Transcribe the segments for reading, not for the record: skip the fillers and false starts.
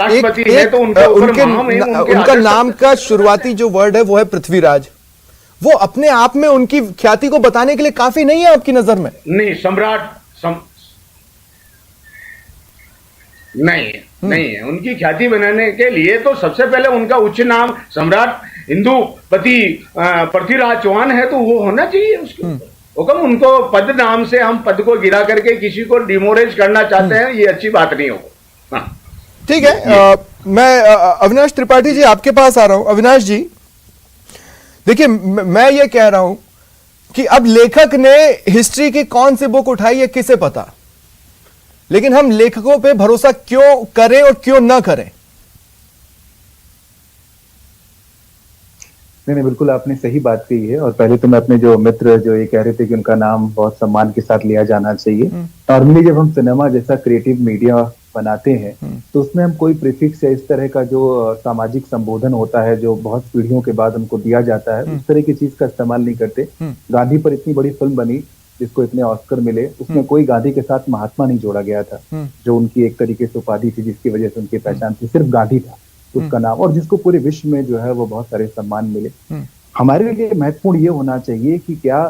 राष्ट्रपति है तो उनके उनका नाम का शुरुआती जो वर्ड है वो है पृथ्वीराज। वो अपने आप में उनकी ख्याति को बताने के लिए काफी नहीं है आपकी नजर में? नहीं, नहीं है। उनकी ख्याति बनाने के लिए तो सबसे पहले उनका उच्च नाम सम्राट हिंदूपति पृथ्वीराज चौहान है, तो वो होना चाहिए उसके हुक्म। उनको पद नाम से हम पद को गिरा करके किसी को डिमोरेज करना चाहते हैं, ये अच्छी बात नहीं होगी। हाँ। ठीक है, मैं अविनाश त्रिपाठी जी आपके पास आ रहा हूं। अविनाश जी देखिए, मैं ये कह रहा हूं कि अब लेखक ने हिस्ट्री की कौन सी बुक उठाई है किसे पता, लेकिन हम लेखकों पे भरोसा क्यों करें और क्यों ना करें? नहीं, बिल्कुल आपने सही बात कही है। और पहले तो मैं अपने जो मित्र जो ये कह रहे थे कि उनका नाम बहुत सम्मान के साथ लिया जाना चाहिए। नॉर्मली जब हम सिनेमा जैसा क्रिएटिव मीडिया बनाते हैं तो उसमें हम कोई प्रीफिक्स या इस तरह का जो सामाजिक संबोधन होता है जो बहुत पीढ़ियों के बाद हमको दिया जाता है, उस तरह की चीज का इस्तेमाल नहीं करते। गांधी पर इतनी बड़ी फिल्म बनी जिसको इतने ऑस्कर मिले, उसमें कोई गांधी के साथ महात्मा नहीं जोड़ा गया था, जो उनकी एक तरीके से उपाधि थी जिसकी वजह से उनकी पहचान थी। सिर्फ गांधी था उसका नाम, और जिसको पूरे विश्व में जो है वो बहुत सारे सम्मान मिले। हमारे लिए महत्वपूर्ण ये होना चाहिए कि क्या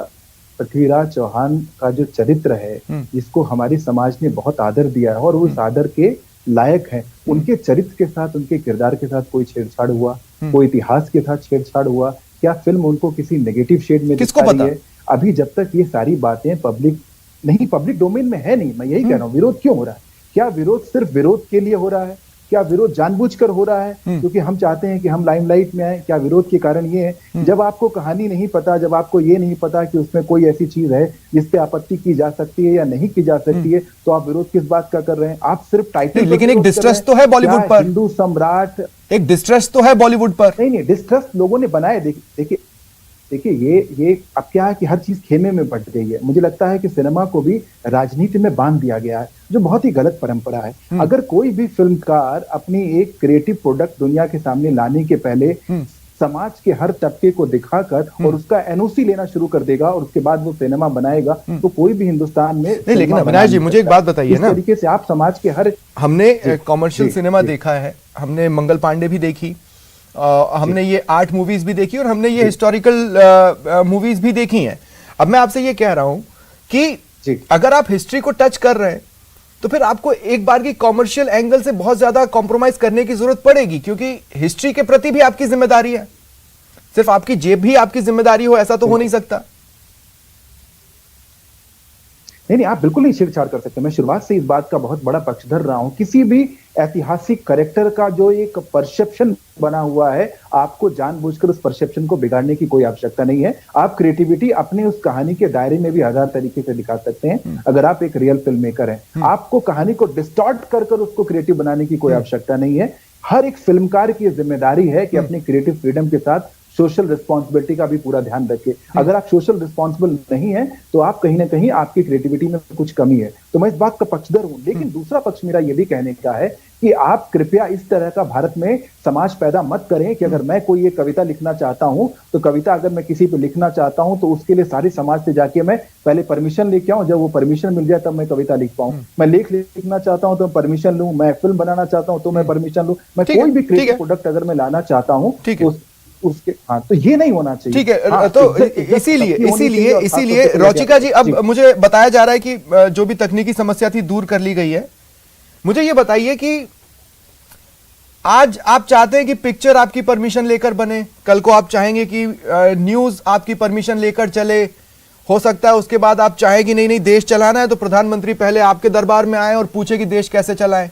पृथ्वीराज चौहान का जो चरित्र है, जिसको हमारे समाज ने बहुत आदर दिया है और उस आदर के लायक है, उनके चरित्र के साथ, उनके किरदार के साथ कोई छेड़छाड़ हुआ, कोई इतिहास के साथ छेड़छाड़ हुआ? क्या फिल्म उनको किसी नेगेटिव शेड में दिखा रही है? अभी जब तक ये सारी बातें पब्लिक डोमेन में है नहीं, मैं यही कह रहा हूँ, विरोध क्यों हो रहा है? क्या विरोध सिर्फ विरोध के लिए हो रहा है? क्या विरोध जानबूझकर हो रहा है क्योंकि हम चाहते हैं कि हम लाइमलाइट में आए? क्या विरोध के कारण ये है? जब आपको कहानी नहीं पता, जब आपको ये नहीं पता कि उसमें कोई ऐसी चीज है जिस पे आपत्ति की जा सकती है या नहीं की जा सकती है, तो आप विरोध किस बात का कर रहे हैं? आप सिर्फ टाइटल। लेकिन एक डिस्ट्रेस तो है बॉलीवुड पर, हिंदू सम्राट, एक डिस्ट्रेस तो है बॉलीवुड पर। नहीं, डिस्ट्रेस लोगों ने बनाए। देखिए ये अब क्या है कि हर चीज खेमे में बट गई है। मुझे लगता है कि सिनेमा को भी राजनीति में बांध दिया गया है, जो बहुत ही गलत परंपरा है। अगर कोई भी फिल्मकार अपनी एक क्रिएटिव प्रोडक्ट दुनिया के सामने लाने के पहले समाज के हर तबके को दिखाकर और उसका एनओसी लेना शुरू कर देगा और उसके बाद वो सिनेमा बनाएगा, तो कोई भी हिंदुस्तान में नहीं। लेकिन अविनाश जी मुझे एक बात बताइए ना, इस तरीके से आप समाज के हर, हमने कॉमर्शियल सिनेमा देखा है, हमने मंगल पांडे भी देखी, हमने ये आर्ट मूवीज भी देखी और हमने ये हिस्टोरिकल मूवीज भी देखी हैं। अब मैं आपसे ये कह रहा हूं कि अगर आप हिस्ट्री को टच कर रहे हैं तो फिर आपको एक बार की कॉमर्शियल एंगल से बहुत ज्यादा कॉम्प्रोमाइज करने की जरूरत पड़ेगी, क्योंकि हिस्ट्री के प्रति भी आपकी जिम्मेदारी है। सिर्फ आपकी जेब भी आपकी जिम्मेदारी हो ऐसा तो हो नहीं सकता। नहीं, आप बिल्कुल नहीं छेड़छाड़ कर सकते। मैं शुरुआत से इस बात का बहुत बड़ा पक्षधर रहा हूं। किसी भी ऐतिहासिक कैरेक्टर का जो एक परसेप्शन बना हुआ है, आपको जानबूझकर उस परसेप्शन को बिगाड़ने की कोई आवश्यकता नहीं है। आप क्रिएटिविटी अपने उस कहानी के दायरे में भी हजार तरीके से दिखा सकते हैं। अगर आप एक रियल फिल्म मेकर हैं, आपको कहानी को डिस्टॉर्ट कर उसको क्रिएटिव बनाने की कोई आवश्यकता नहीं है। हर एक फिल्मकार की जिम्मेदारी है कि अपनी क्रिएटिव फ्रीडम के साथ सोशल रिस्पॉन्सिबिलिटी का भी पूरा ध्यान रखें। अगर आप सोशल रिस्पॉन्सिबल नहीं है तो आप कहीं ना कहीं आपकी क्रिएटिविटी में कुछ कमी है। तो मैं इस बात का पक्षधर हूं, लेकिन दूसरा पक्ष मेरा यह भी कहने का है कि आप कृपया इस तरह का भारत में समाज पैदा मत करें कि अगर मैं कोई एक कविता लिखना चाहता हूं तो कविता अगर मैं किसी पे लिखना चाहता हूं तो उसके लिए सारे समाज से जाके मैं पहले परमिशन लेके आऊं, जब वो परमिशन मिल जाए तब मैं कविता लिख पाऊं। मैं लेख लिखना चाहता हूं तो मैं परमिशन लूं, मैं फिल्म बनाना चाहता हूं तो मैं परमिशन लूं, मैं कोई भी क्रिएटिव प्रोडक्ट अगर मैं लाना चाहता हूं तो उसके तो ये नहीं होना चाहिए। ठीक है, तो इसीलिए रोचिका जी, अब मुझे बताया जा रहा है कि जो भी तकनीकी समस्या थी दूर कर ली गई है। मुझे ये बताइए कि आज आप चाहते हैं कि पिक्चर आपकी परमिशन लेकर बने, कल को आप चाहेंगे कि न्यूज आपकी परमिशन लेकर चले, हो सकता है उसके बाद आप चाहें कि नहीं देश चलाना है तो प्रधानमंत्री पहले आपके दरबार में आए और पूछे कि देश कैसे चलाएं।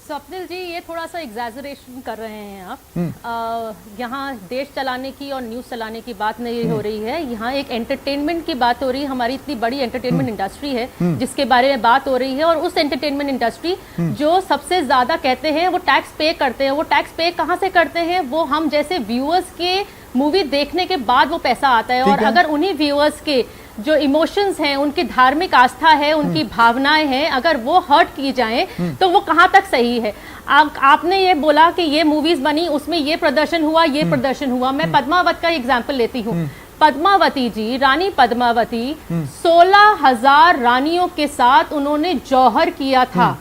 स्वप्निल जी, ये थोड़ा सा एग्जैजरेशन कर रहे हैं आप। यहाँ देश चलाने की और न्यूज़ चलाने की बात नहीं हो रही है, यहाँ एक एंटरटेनमेंट की बात हो रही है। हमारी इतनी बड़ी एंटरटेनमेंट इंडस्ट्री है जिसके बारे में बात हो रही है, और उस एंटरटेनमेंट इंडस्ट्री जो सबसे ज़्यादा कहते हैं वो टैक्स पे करते हैं। वो टैक्स पे कहाँ से करते हैं? वो हम जैसे व्यूअर्स के मूवी देखने के बाद वो पैसा आता है, और अगर उन्हीं व्यूअर्स के जो इमोशंस हैं, उनकी धार्मिक आस्था है, उनकी भावनाएं हैं, अगर वो हर्ट की जाएं तो वो कहाँ तक सही है? आपने ये बोला कि ये मूवीज बनी, उसमें ये प्रदर्शन हुआ, ये प्रदर्शन हुआ। मैं पद्मावत का एग्जाम्पल लेती हूँ। पद्मावती जी, रानी पद्मावती 16,000 रानियों के साथ उन्होंने जौहर किया था।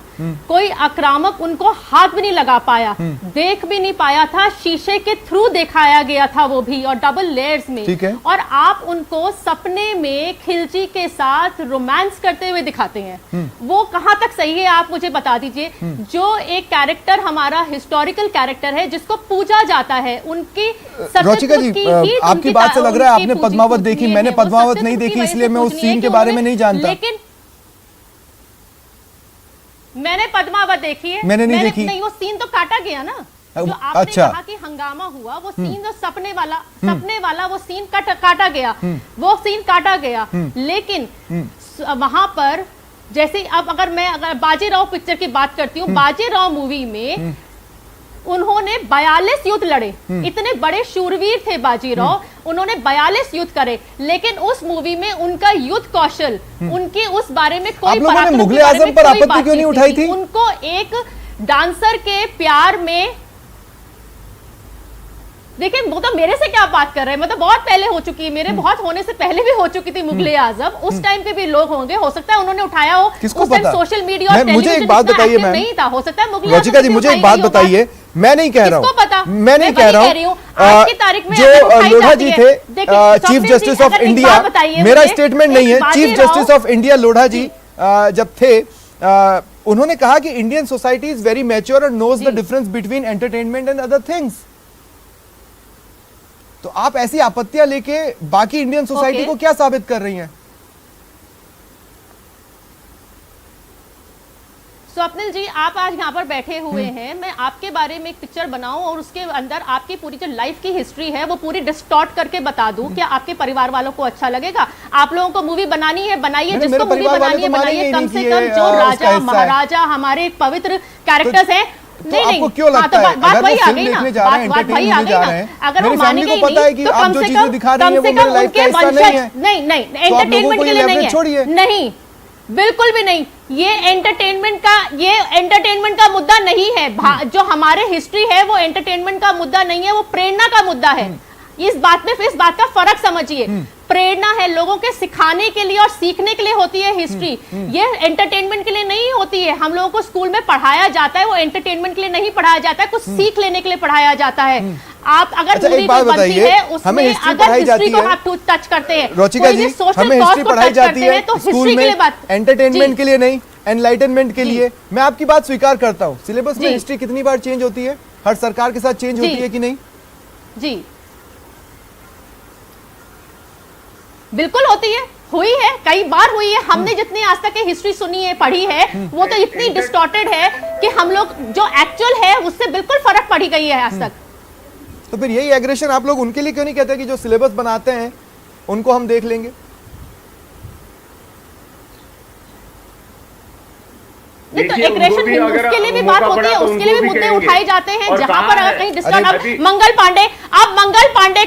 कोई आक्रामक उनको हाथ भी नहीं लगा पाया, देख भी नहीं पाया था, शीशे के थ्रू दिखाया गया था वो भी, और डबल लेयर्स में। ठीक है। और आप उनको सपने में खिलजी के साथ रोमांस करते हुए दिखाते हैं। वो कहां तक सही है आप मुझे बता दीजिए। जो एक कैरेक्टर हमारा हिस्टोरिकल कैरेक्टर है जिसको पूजा जाता है, उनकी रोचिका जी, आपकी बात से लग रहा है आपने पद्मावत देखी, मैंने पद्मावत नहीं देखी, इसलिए मैं उस सीन के बारे में नहीं जानता। लेकिन मैंने पद्मावत देखी है। मैंने नहीं देखी। नहीं, वो सीन तो काटा गया ना, जो आपने अच्छा कहा कि हंगामा हुआ, वो सीन जो सपने वाला वो सीन काटा गया, वो सीन काटा गया। लेकिन वहां पर जैसे अगर बाजीराव पिक्चर की बात करती हूँ, बाजीराव मूवी में उन्होंने 42 युद्ध लड़े, इतने बड़े शूरवीर थे बाजीराव, उन्होंने 42 युद्ध करे, लेकिन उस मूवी में उनका युद्ध कौशल, उनके उस बारे में कोई पराक्रम के मुगले आजम पर आपत्ति क्यों नहीं उठाई थी? उनको एक डांसर के प्यार में, देखिए वो तो मेरे से क्या बात कर रहे हैं, मैं तो बहुत पहले हो चुकी है, मेरे बहुत होने से पहले भी हो चुकी थी मुगले आजम, उस टाइम पे भी लोग होंगे, हो सकता है उन्होंने उठाया हो, किसको पता? सोशल मीडिया और मुझे एक बात बताइए मैम, नहीं था, हो सकता है मुगले रोचिका जी मुझे एक बात बताइए, मैं नहीं कह रहा हूँ, मैं नहीं कह रहा हूँ, आज की तारीख में जो लोढ़ा जी थे चीफ जस्टिस ऑफ इंडिया, मेरा स्टेटमेंट नहीं है, chief justice of India Lodha ji जब थे, उन्होंने कहा कि Indian society is very mature and knows the difference between entertainment and other things. तो आप ऐसी आपत्तियां लेके बाकी इंडियन सोसाइटी को क्या साबित कर रही हैं? स्वप्निल जी, आप आज यहाँ पर बैठे हुए हैं, मैं आपके बारे में एक पिक्चर बनाऊं और उसके अंदर आपकी पूरी जो लाइफ की हिस्ट्री है वो पूरी डिस्टॉर्ट करके बता दूं, क्या आपके परिवार वालों को अच्छा लगेगा? आप लोगों को मूवी बनानी है बनाइए, जिसको मूवी बनानी है बनाइए, कम से कम जो राजा महाराजा हमारे पवित्र कैरेक्टर्स हैं। तो आपको क्यों लगता है अगर वो फिल्म देखने जा रहे हैं, एंटरटेनमेंट होने जा रहे हैं, मेरी फैमिली को पता है कि आप जो चीजें दिखा रही हैं वो मेरी लाइफ का हिस्सा नहीं है? नहीं, एंटरटेनमेंट के लिए नहीं है, नहीं, बिल्कुल भी नहीं। ये एंटरटेनमेंट का मुद्दा नहीं है, जो हमारे हिस्ट्री है वो एंटरटेनमेंट का मुद्दा नहीं है, वो प्रेरणा का मुद्दा है। इस बात का फर्क समझिए। प्रेरणा है लोगों के सिखाने के लिए और सीखने के लिए होती है हिस्ट्री, ये एंटरटेनमेंट के लिए नहीं होती है। हम लोगों को स्कूल में पढ़ाया जाता है, वो एंटरटेनमेंट के लिए नहीं पढ़ाया जाता है, कुछ सीख लेने के लिए पढ़ाया जाता है। आप अगर मूवी बनती है उसमें अगर हिस्ट्री को आप टच करते हैं, रोचिका जी हमें हिस्ट्री पढ़ाई जाती है तो स्कूल में, एंटरटेनमेंट के लिए नहीं, एनलाइटनमेंट के लिए। मैं आपकी बात स्वीकार करता हूँ, सिलेबस में हिस्ट्री कितनी बार चेंज होती है, हर सरकार के साथ चेंज होती है कि नहीं? जी बिल्कुल होती है, हुई है, कई बार हुई है। हमने जितनी आज तक हिस्ट्री सुनी है, पढ़ी है, वो तो इतनी डिस्टॉर्टेड है कि हम लोग जो एक्चुअल है उससे बिल्कुल फर्क पड़ी गई है आज तक। तो फिर यही एग्रेशन आप लोग उनके लिए क्यों नहीं कहते कि जो सिलेबस बनाते हैं उनको हम देख लेंगे? नहीं तो एग्रेशन उसके लिए भी बात होती है, उसके लिए भी मुद्दे उठाए जाते हैं जहां पर अगर कहीं डिस्टॉर्ट। मंगल पांडे, अब मंगल पांडे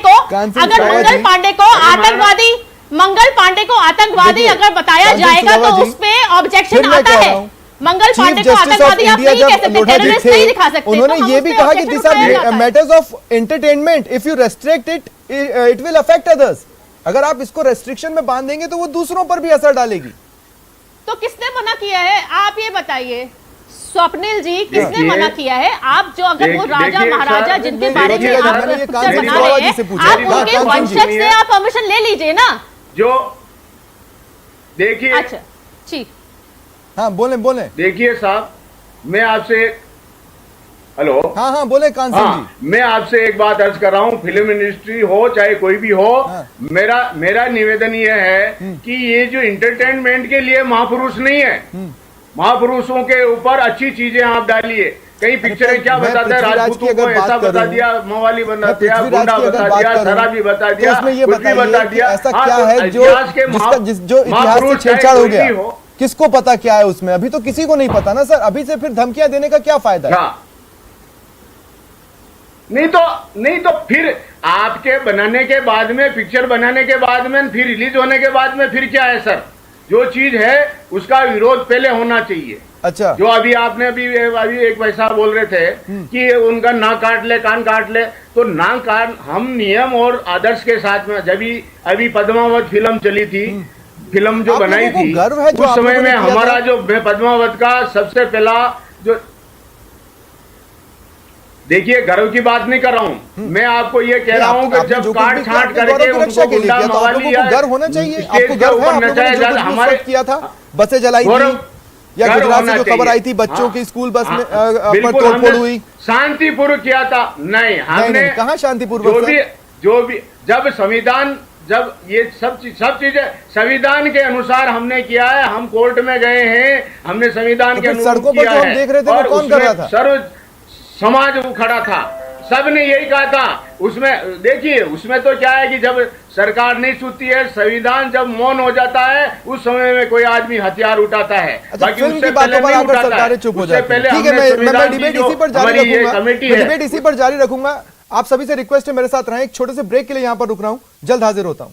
को आतंकवादी अगर बताया जाएगा तो उस पे ऑब्जेक्शन आता है। मंगल पांडे को आतंकवादी आप नहीं कह सकते, टेररिस्ट नहीं दिखा सकते। उन्होंने ये भी कहा कि this are matters of entertainment, if you restrict it it will affect others. अगर आप इसको रेस्ट्रिक्शन में बांध देंगे तो वो दूसरों पर भी असर डालेगी। तो किसने मना किया है आप ये बताइए स्वप्निल जी, किसने मना किया है? आप जो अगर वो राजा महाराजा जिनके बारे में आप पिक्चर बना रहे हैं, आप उनके वंशज से आप परमिशन ले लीजिए ना। जो देखिए, अच्छा ठीक, हाँ बोले। देखिए साहब, मैं आपसे, हेलो, हाँ बोले कांसन जी, मैं आपसे एक बात अर्ज कर रहा हूँ, फिल्म इंडस्ट्री हो चाहे कोई भी हो, मेरा निवेदन ये है कि ये जो एंटरटेनमेंट के लिए महापुरुष नहीं है, महापुरुषों के ऊपर अच्छी चीजें आप डालिए। कई पिक्चरें क्या बताते हैं, राजपूतों को ऐसा बता दिया, मवाली बता दिया, गुंडा बता दिया, शराबी बता दिया, कुछ भी बता दिया। ऐसा क्या है जो इतिहास से छेड़छाड़ हो गया, किसको पता क्या है उसमें? अभी तो किसी को नहीं पता ना सर, अभी से फिर धमकियां देने का क्या फायदा है? नहीं तो फिर आपके बनाने के बाद में, पिक्चर बनाने के बाद में, फिर रिलीज होने के बाद में फिर क्या है सर? जो चीज है उसका विरोध पहले होना चाहिए। अच्छा, जो अभी आपने अभी एक पैसा बोल रहे थे कि उनका नाक काट ले, कान काट ले, तो नाक काट, हम नियम और आदर्श के साथ में, जब अभी पद्मावत फिल्म चली थी, फिल्म जो आप बनाई लोगों को थी गर्व है जो उस आप समय लोगों में ने किया हमारा था? जो पद्मावत का सबसे पहला जो, देखिए गर्व की बात नहीं कर रहा हूँ मैं, आपको ये कह रहा हूँ कि आपने जब जो कुछ काट भी किया, छाट आपने करके गौरव की रक्षा उनको के लिए गुंडा किया, तो आप मवाली लोगों को गर्व होना चाहिए। आपको गर्व है आप लोगों ने जो कुछ भी हमारे सब किया था, बसें जलाई थी, या गर्व गुजरात होना से जो खबर चाहिए। आई थी बच्चों हाँ, की स्कूल बस में हाँ, पर बिल्कुल तोड़फोड़ हमने हुई, शांतिपूर्वक किया था। नहीं, हमने कहाँ शांतिपूर्वक जो भी जब संविधान, जब ये सब चीजें संविधान के अनुसार हमने किया है, हम कोर्ट में गए हैं, हमने संविधान के अनुसार सड़कों पर किया जो हम है, देख रहे थे वो और कौन कर रहा उसमें था? सर्व समाज वो खड़ा था, सबने यही कहा था। उसमें देखिए, उसमें तो क्या है कि जब सरकार नहीं सुनती है, संविधान जब मौन हो जाता है, उस समय में कोई आदमी हथियार उठाता है। अच्छा, बाकी फिल्म उससे की बातों पहले पर नहीं आकर उठाता सरकारें है। चुप हो उससे जाती हैं। पहले ठीक है, हमने मैं संविधान की डिबेट जो इसी पर जारी हमारी ये रखूंगा, कमेटी मैं है, डिबेट इसी पर जारी रखूंगा। आप सभी से रिक्वेस्ट है मेरे साथ रहें, एक छोटे से ब्रेक के लिए यहां पर रुक रहा हूं, जल्द हाजिर होता हूं।